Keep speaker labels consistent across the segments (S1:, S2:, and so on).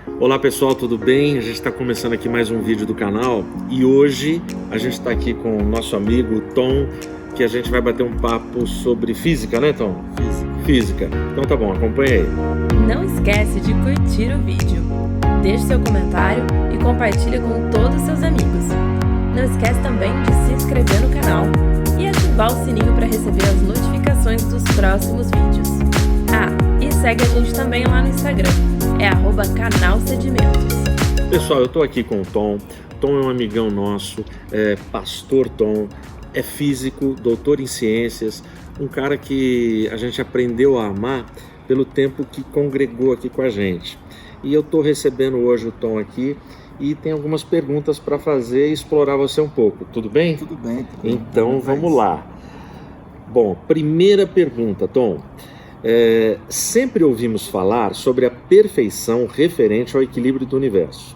S1: Olá pessoal, tudo bem? A gente está começando aqui mais um vídeo do canal e hoje a gente está aqui com o nosso amigo Tom, que a gente vai bater um papo sobre física, né, Tom? Física. Então tá bom, acompanha aí.
S2: Não esquece de curtir o vídeo, deixe seu comentário e compartilha com todos os seus amigos. Não esquece também de se inscrever no canal e ativar o sininho para receber as notificações dos próximos vídeos. E segue a gente também lá no Instagram, @canalsedimentos.
S1: Pessoal, eu tô aqui com o Tom. Tom é um amigão nosso, pastor Tom, é físico, doutor em ciências, um cara que a gente aprendeu a amar pelo tempo que congregou aqui com a gente. E eu tô recebendo hoje o Tom aqui e tem algumas perguntas para fazer e explorar você um pouco. Tudo bem?
S3: Tudo bem.
S1: Então vamos lá. Bom, primeira pergunta, Tom. Sempre ouvimos falar sobre a perfeição referente ao equilíbrio do universo.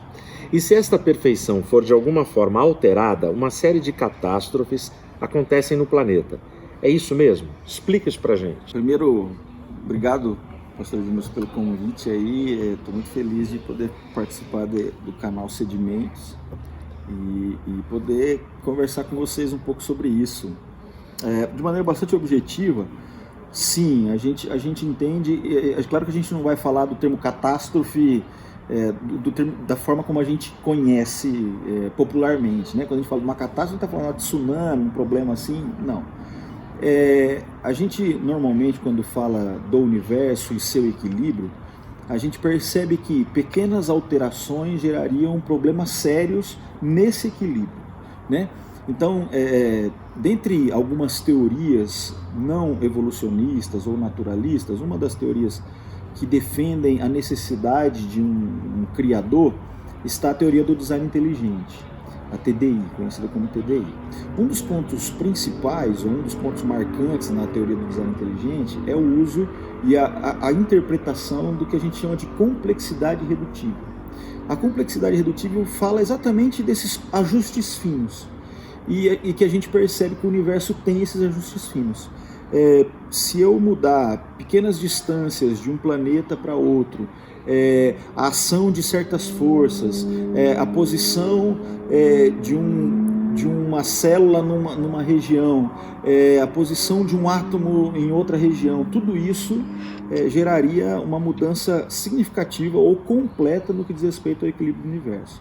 S1: E se esta perfeição for de alguma forma alterada, uma série de catástrofes acontecem no planeta. É isso mesmo? Explica isso pra gente.
S3: Primeiro, obrigado, pastor Edmilson, pelo convite aí. Estou muito feliz de poder participar do canal Sedimentos e poder conversar com vocês um pouco sobre isso. De maneira bastante objetiva, sim, a gente entende. É claro que a gente não vai falar do termo catástrofe da forma como a gente conhece popularmente, né? Quando a gente fala de uma catástrofe, a gente está falando de tsunami, um problema assim, não. A gente normalmente, quando fala do universo e seu equilíbrio, a gente percebe que pequenas alterações gerariam problemas sérios nesse equilíbrio, né? Então, dentre algumas teorias não evolucionistas ou naturalistas, uma das teorias que defendem a necessidade de um criador está a teoria do design inteligente, a TDI, conhecida como TDI. Um dos pontos principais, ou um dos pontos marcantes na teoria do design inteligente é o uso e a interpretação do que a gente chama de complexidade redutível. A complexidade redutível fala exatamente desses ajustes finos e que a gente percebe que o universo tem esses ajustes finos. Se eu mudar pequenas distâncias de um planeta para outro, a ação de certas forças, a posição de uma célula numa região, a posição de um átomo em outra região, tudo isso geraria uma mudança significativa ou completa no que diz respeito ao equilíbrio do universo.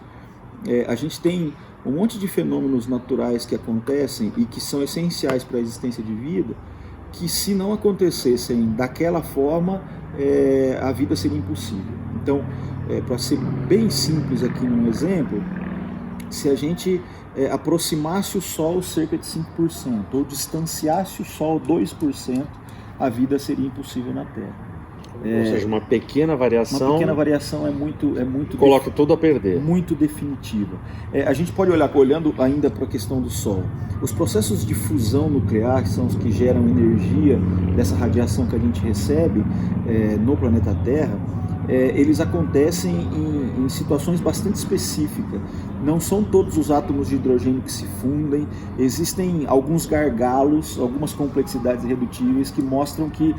S3: A gente tem um monte de fenômenos naturais que acontecem e que são essenciais para a existência de vida, que se não acontecessem daquela forma, a vida seria impossível. Então, para ser bem simples aqui num exemplo, se a gente aproximasse o Sol cerca de 5% ou distanciasse o Sol 2%, a vida seria impossível na Terra.
S1: Ou seja, uma pequena variação.
S3: Uma pequena variação é muito
S1: coloca tudo a perder.
S3: Muito definitiva. A gente pode olhando ainda para a questão do Sol. Os processos de fusão nuclear, que são os que geram energia dessa radiação que a gente recebe no planeta Terra, eles acontecem em situações bastante específicas. Não são todos os átomos de hidrogênio que se fundem, existem alguns gargalos, algumas complexidades irredutíveis que mostram que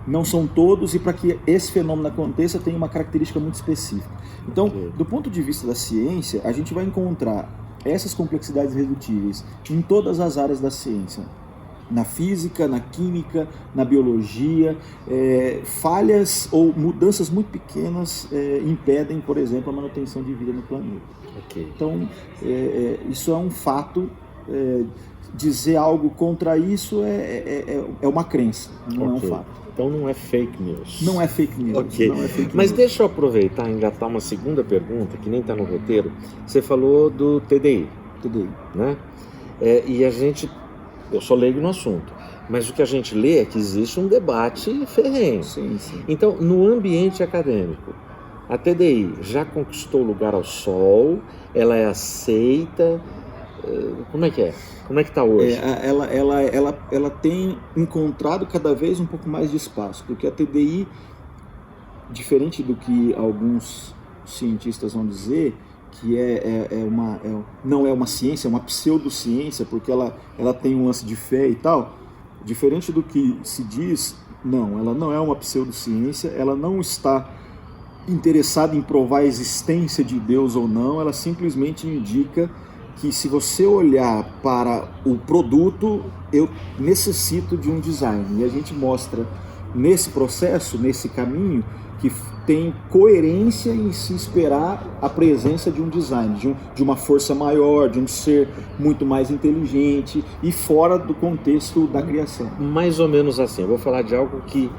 S3: não são todos, e para que esse fenômeno aconteça tem uma característica muito específica. Então, do ponto de vista da ciência, a gente vai encontrar essas complexidades irredutíveis em todas as áreas da ciência. Na física, na química, na biologia, falhas ou mudanças muito pequenas impedem, por exemplo, a manutenção de vida no planeta. Então, isso é um fato. Dizer algo contra isso é uma crença, não é um fato.
S1: Então não é fake news.
S3: Não é fake news. Não é fake news.
S1: Mas deixa eu aproveitar e engatar uma segunda pergunta, que nem está no roteiro. Você falou do TDI. Né? E eu sou leigo no assunto, mas o que a gente lê é que existe um debate ferrenho.
S3: Sim.
S1: Então, no ambiente acadêmico, a TDI já conquistou lugar ao sol, ela é aceita. Como é que é? Como é que está hoje?
S3: Ela tem encontrado cada vez um pouco mais de espaço, porque a TDI, diferente do que alguns cientistas vão dizer, que não é uma ciência, é uma pseudociência, porque ela tem um lance de fé e tal, diferente do que se diz, não, ela não é uma pseudociência, ela não está interessada em provar a existência de Deus ou não, ela simplesmente indica que se você olhar para o produto, eu necessito de um design. E a gente mostra nesse processo, nesse caminho, que tem coerência em se esperar a presença de um design, de uma força maior, de um ser muito mais inteligente e fora do contexto da criação.
S1: Mais ou menos assim, eu vou falar de algo que,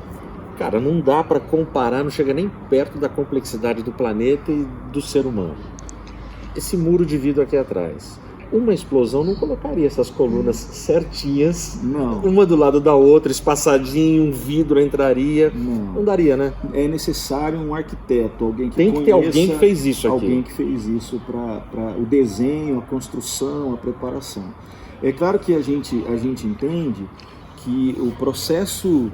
S1: cara, não dá para comparar, não chega nem perto da complexidade do planeta e do ser humano. Esse muro de vidro aqui atrás. Uma explosão não colocaria essas colunas certinhas,
S3: Não.
S1: uma do lado da outra, espaçadinho, um vidro entraria. Não daria, né?
S3: É necessário um arquiteto, alguém que
S1: Tem que ter alguém que fez isso aqui.
S3: Alguém que fez isso para o desenho, a construção, a preparação. É claro que a gente entende que o processo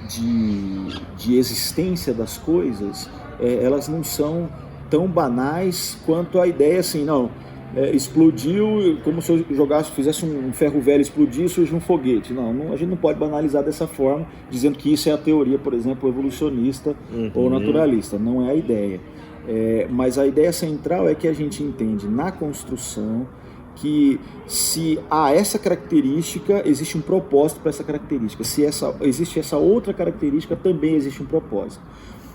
S3: de existência das coisas, elas não são tão banais quanto a ideia assim, não, explodiu, como se eu fizesse um ferro velho explodir e surge um foguete. Não, a gente não pode banalizar dessa forma, dizendo que isso é a teoria, por exemplo, evolucionista ou naturalista. Não é a ideia. Mas a ideia central é que a gente entende na construção que se há essa característica, existe um propósito para essa característica. Se existe essa outra característica, também existe um propósito.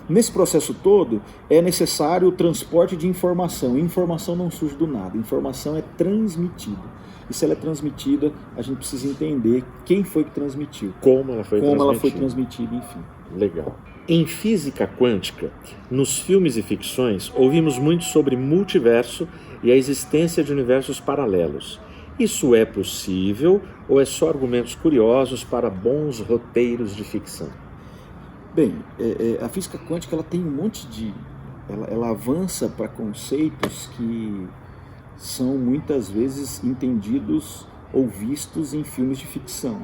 S3: Nesse processo todo, é necessário o transporte de informação. Informação não surge do nada, informação é transmitida. E se ela é transmitida, a gente precisa entender quem foi que transmitiu.
S1: Como ela foi
S3: transmitida, enfim.
S1: Legal. Em física quântica, nos filmes e ficções, ouvimos muito sobre multiverso e a existência de universos paralelos. Isso é possível ou é só argumentos curiosos para bons roteiros de ficção?
S3: Bem, a física quântica ela tem um monte de... Ela avança para conceitos que são muitas vezes entendidos ou vistos em filmes de ficção.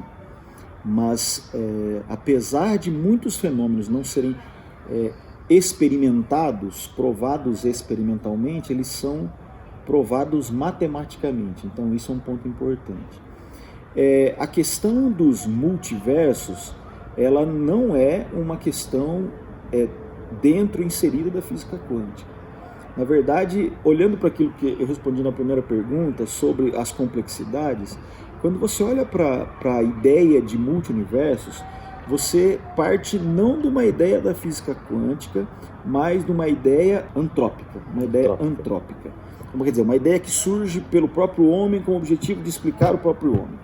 S3: Mas, apesar de muitos fenômenos não serem experimentados, provados experimentalmente, eles são provados matematicamente. Então, isso é um ponto importante. A questão dos multiversos, ela não é uma questão inserida da física quântica. Na verdade, olhando para aquilo que eu respondi na primeira pergunta sobre as complexidades, quando você olha para a ideia de multiversos, você parte não de uma ideia da física quântica, mas de uma ideia antrópica, Como quer dizer, uma ideia que surge pelo próprio homem com o objetivo de explicar o próprio homem.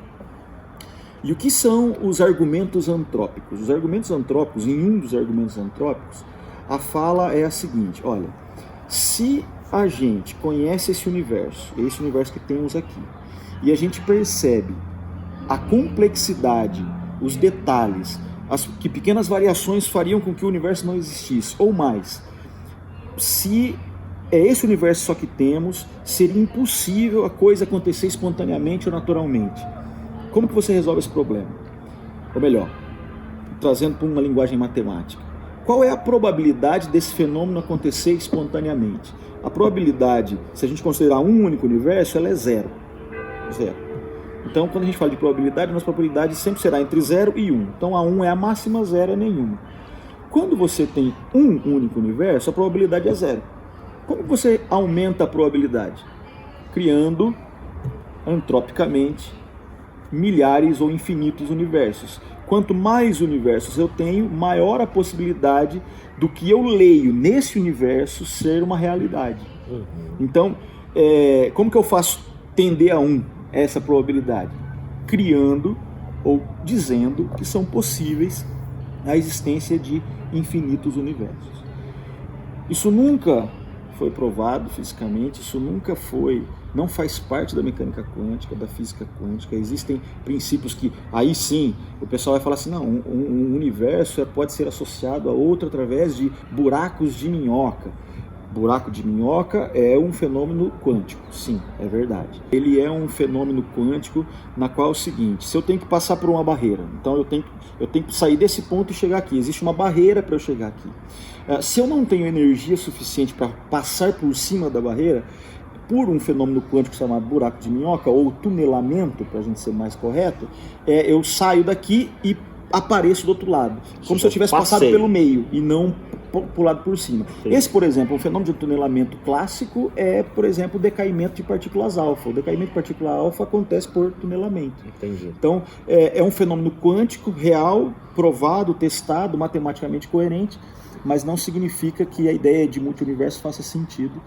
S3: E o que são os argumentos antrópicos? Os argumentos antrópicos, em um dos argumentos antrópicos, a fala é a seguinte: olha, se a gente conhece esse universo que temos aqui, e a gente percebe a complexidade, os detalhes, que pequenas variações fariam com que o universo não existisse, ou mais, se é esse universo só que temos, seria impossível a coisa acontecer espontaneamente ou naturalmente. Como que você resolve esse problema? Ou melhor, trazendo para uma linguagem matemática, qual é a probabilidade desse fenômeno acontecer espontaneamente? A probabilidade, se a gente considerar um único universo, ela é zero. Então, quando a gente fala de probabilidade, nossa probabilidade sempre será entre 0 e 1. Então, a 1 é a máxima, 0 é nenhuma. Quando você tem um único universo, a probabilidade é 0. Como você aumenta a probabilidade? Criando, antropicamente, milhares ou infinitos universos. Quanto mais universos eu tenho, maior a possibilidade do que eu leio nesse universo ser uma realidade. Então, como que eu faço tender a 1 essa probabilidade? Criando ou dizendo que são possíveis a existência de infinitos universos. Isso nunca foi provado fisicamente, isso não faz parte da mecânica quântica, da física quântica. Existem princípios que, aí sim, o pessoal vai falar assim, não, um universo pode ser associado a outro através de buracos de minhoca. Buraco de minhoca é um fenômeno quântico, sim, é verdade. Ele é um fenômeno quântico na qual é o seguinte: se eu tenho que passar por uma barreira, então eu tenho que sair desse ponto e chegar aqui, existe uma barreira para eu chegar aqui. Se eu não tenho energia suficiente para passar por cima da barreira, por um fenômeno quântico chamado buraco de minhoca, ou tunelamento, para a gente ser mais correto, eu saio daqui e apareço do outro lado, como se eu tivesse passado pelo meio e não pulado por cima. Sim. Esse, por exemplo, um fenômeno de tunelamento clássico é, por exemplo, o decaimento de partículas alfa. O decaimento de partícula alfa acontece por tunelamento.
S1: Entendi.
S3: Então, é um fenômeno quântico, real, provado, testado, matematicamente coerente, mas não significa que a ideia de multiuniverso faça sentido.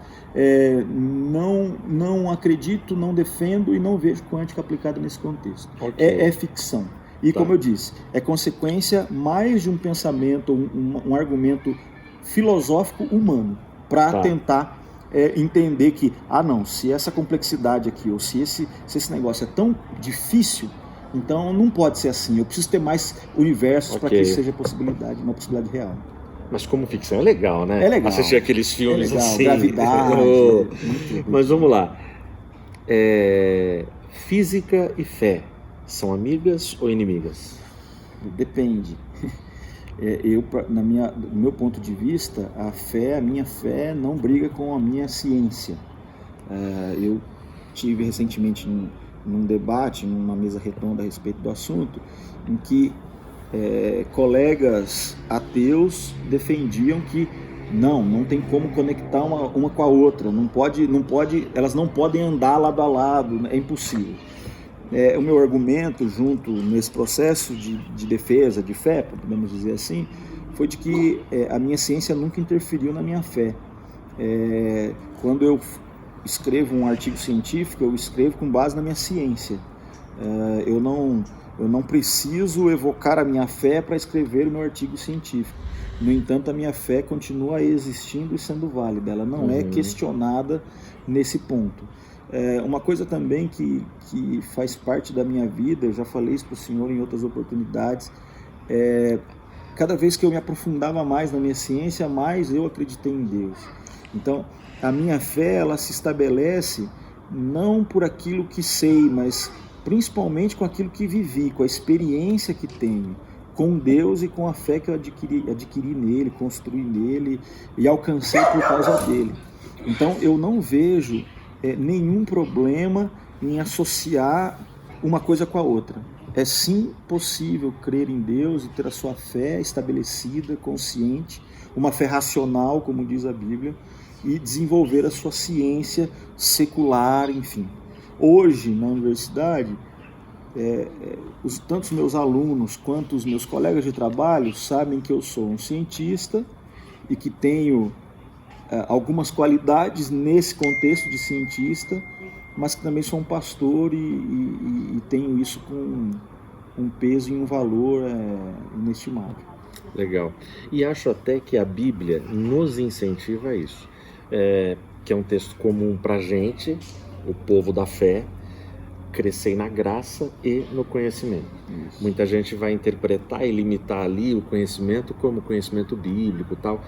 S3: Não acredito, não defendo e não vejo quântica aplicada nesse contexto. Okay. É ficção. E como eu disse, é consequência mais de um pensamento, um argumento filosófico humano, para tentar entender que, não, se essa complexidade aqui, ou se esse negócio é tão difícil, então não pode ser assim, eu preciso ter mais universos para que isso seja uma possibilidade real.
S1: Mas como ficção é legal, né?
S3: É legal.
S1: Assistir aqueles filmes assim.
S3: Gravidade.
S1: Mas vamos lá. Física e fé são amigas ou inimigas?
S3: Depende. Do meu ponto de vista, a minha fé não briga com a minha ciência. Eu tive recentemente num debate, numa mesa redonda a respeito do assunto, em que colegas ateus defendiam que não tem como conectar uma com a outra, elas não podem andar lado a lado, é impossível. O meu argumento junto nesse processo de defesa, de fé, podemos dizer assim, foi de que a minha ciência nunca interferiu na minha fé. Quando eu escrevo um artigo científico, eu escrevo com base na minha ciência. Eu não preciso evocar a minha fé para escrever o meu artigo científico. No entanto, a minha fé continua existindo e sendo válida. Ela não é questionada nesse ponto. Uma coisa também que faz parte da minha vida, eu já falei isso para o senhor em outras oportunidades, cada vez que eu me aprofundava mais na minha ciência, mais eu acreditei em Deus. Então, a minha fé, ela se estabelece não por aquilo que sei, mas principalmente com aquilo que vivi, com a experiência que tenho com Deus e com a fé que eu adquiri nele, construí nele e alcancei por causa dele. Então, eu não vejo nenhum problema em associar uma coisa com a outra. É sim possível crer em Deus e ter a sua fé estabelecida, consciente, uma fé racional, como diz a Bíblia, e desenvolver a sua ciência secular, enfim. Hoje, na universidade, tanto os meus alunos quanto os meus colegas de trabalho sabem que eu sou um cientista e que tenho algumas qualidades nesse contexto de cientista, mas que também sou um pastor e tenho isso com um peso e um valor inestimável.
S1: Legal. E acho até que a Bíblia nos incentiva a isso, que é um texto comum para a gente, o povo da fé, crescer na graça e no conhecimento. Isso. Muita gente vai interpretar e limitar ali o conhecimento como conhecimento bíblico e tal,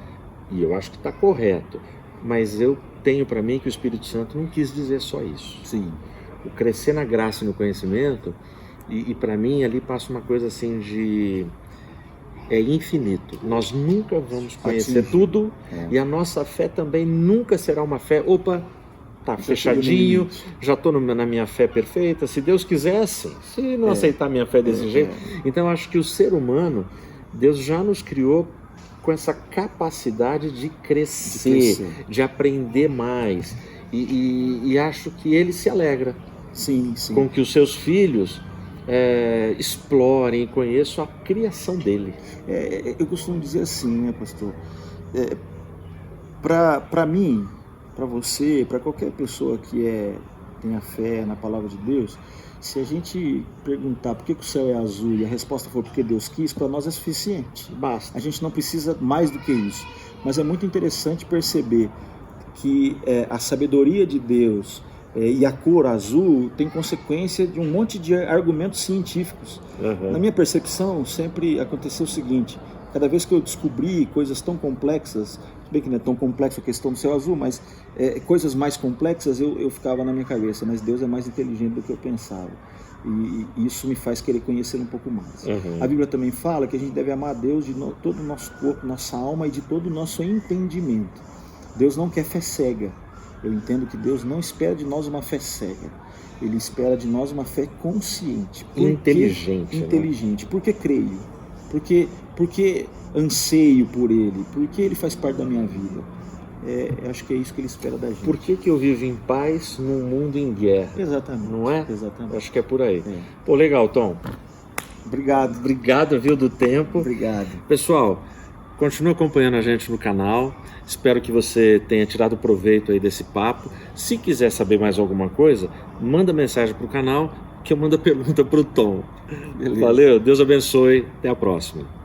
S1: e eu acho que está correto, mas eu tenho para mim que o Espírito Santo não quis dizer só isso.
S3: Sim.
S1: O crescer na graça e no conhecimento, e para mim ali passa uma coisa assim de... é infinito. Nós nunca vamos conhecer tudo, e a nossa fé também nunca será uma fé, tá fechadinho, já estou na minha fé perfeita, se Deus quiser, sim. Se não aceitar minha fé desse jeito. Então, acho que o ser humano, Deus já nos criou com essa capacidade de crescer, de aprender mais. E acho que ele se alegra com que os seus filhos explorem e conheçam a criação dele.
S3: Eu costumo dizer assim, né, pastor? Para mim, para você, para qualquer pessoa que tenha fé na palavra de Deus, se a gente perguntar por que o céu é azul e a resposta for porque Deus quis, para nós é suficiente.
S1: Basta.
S3: A gente não precisa mais do que isso. Mas é muito interessante perceber que a sabedoria de Deus e a cor azul tem consequência de um monte de argumentos científicos. Na minha percepção, sempre aconteceu o seguinte: cada vez que eu descobri coisas tão complexas, bem que não é tão complexa a questão do céu azul, mas coisas mais complexas eu ficava na minha cabeça, mas Deus é mais inteligente do que eu pensava. E isso me faz querer conhecê-lo um pouco mais. A Bíblia também fala que a gente deve amar a Deus de todo o nosso corpo, nossa alma e de todo o nosso entendimento. Deus não quer fé cega. Eu entendo que Deus não espera de nós uma fé cega. Ele espera de nós uma fé consciente.
S1: Inteligente.
S3: Inteligente. Por que creio? Porque anseio por ele, porque ele faz parte da minha vida. Acho que é isso que ele espera da gente.
S1: Por que eu vivo em paz num mundo em guerra?
S3: Exatamente.
S1: Não é?
S3: Exatamente.
S1: Acho que é por aí. Pô, legal, Tom.
S3: Obrigado.
S1: Obrigado, viu, do tempo.
S3: Obrigado.
S1: Pessoal, continue acompanhando a gente no canal. Espero que você tenha tirado proveito aí desse papo. Se quiser saber mais alguma coisa, manda mensagem pro canal que eu mando a pergunta pro Tom.
S3: Beleza.
S1: Valeu, Deus abençoe. Até a próxima.